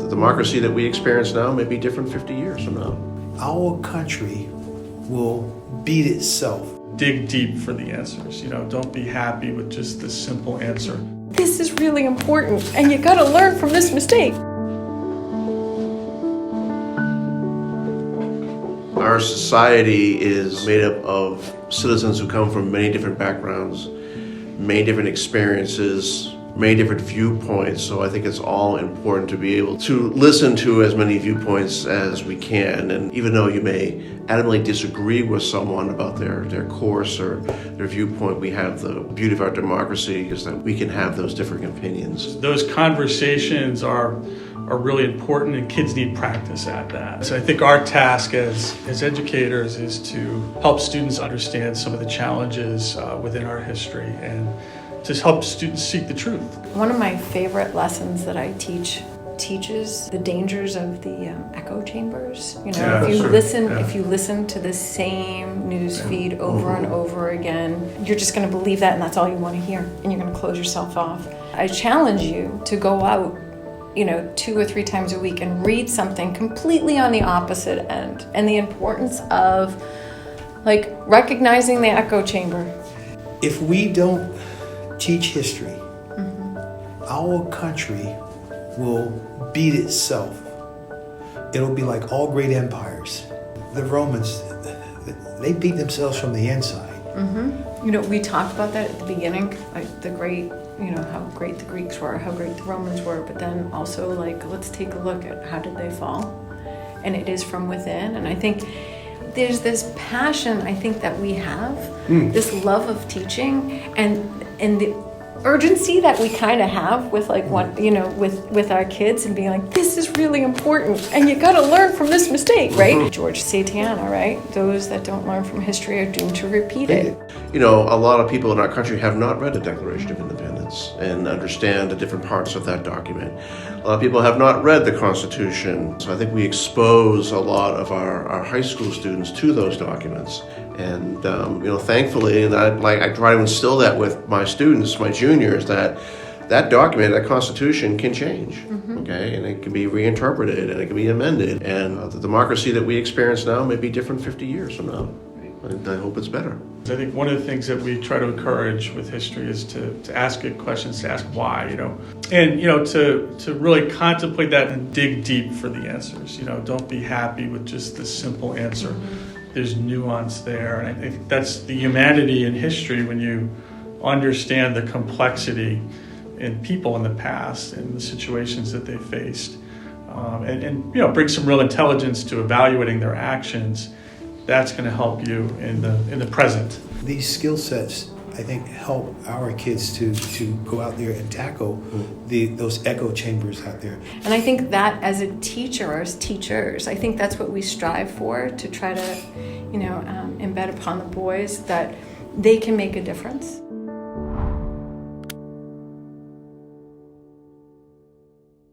The democracy that we experience now may be different 50 years from now. Our country will beat itself. Dig deep for the answers. Don't be happy with just the simple answer. This is really important, and you gotta learn from this mistake. Our society is made up of citizens who come from many different backgrounds, many different experiences, many different viewpoints. So I think it's all important to be able to listen to as many viewpoints as we can. And even though you may adamantly disagree with someone about their course or their viewpoint, we have the beauty of our democracy is that we can have those different opinions. Those conversations are really important, and kids need practice at that. So I think our task as educators is to help students understand some of the challenges within our history and to help students seek the truth. One of my favorite lessons that I teaches the dangers of the echo chambers. If you listen to the same news feed over and over again, you're just going to believe that, and that's all you want to hear, and you're going to close yourself off. I challenge you to go out 2 or 3 times a week and read something completely on the opposite end, and the importance of recognizing the echo chamber. If we don't teach history, our country will beat itself. It'll be like all great empires. The Romans, they beat themselves from the inside. We talked about that at the beginning, how great the Greeks were, how great the Romans were, but then also let's take a look at how did they fall? And it is from within. And I think there's this passion, that we have, this love of teaching, and the urgency that we kind of have with with our kids, and being like, this is really important, and you got to learn from this mistake, right? George Santayana, right? Those that don't learn from history are doomed to repeat it. A lot of people in our country have not read the Declaration of Independence and understand the different parts of that document. A lot of people have not read the Constitution. So I think we expose a lot of our high school students to those documents. And, thankfully, and I try to instill that with my students, my juniors, that document, that Constitution can change, okay? And it can be reinterpreted, and it can be amended. And the democracy that we experience now may be different 50 years from now. And I hope it's better. I think one of the things that we try to encourage with history is to ask good questions, to ask why, and, to really contemplate that and dig deep for the answers. Don't be happy with just the simple answer. There's nuance there, and I think that's the humanity in history when you understand the complexity in people in the past and the situations that they faced, and bring some real intelligence to evaluating their actions. That's going to help you in the present. These skill sets, I think, help our kids to go out there and tackle those echo chambers out there. And I think that as a teacher, or as teachers, I think that's what we strive for, to try to, embed upon the boys that they can make a difference.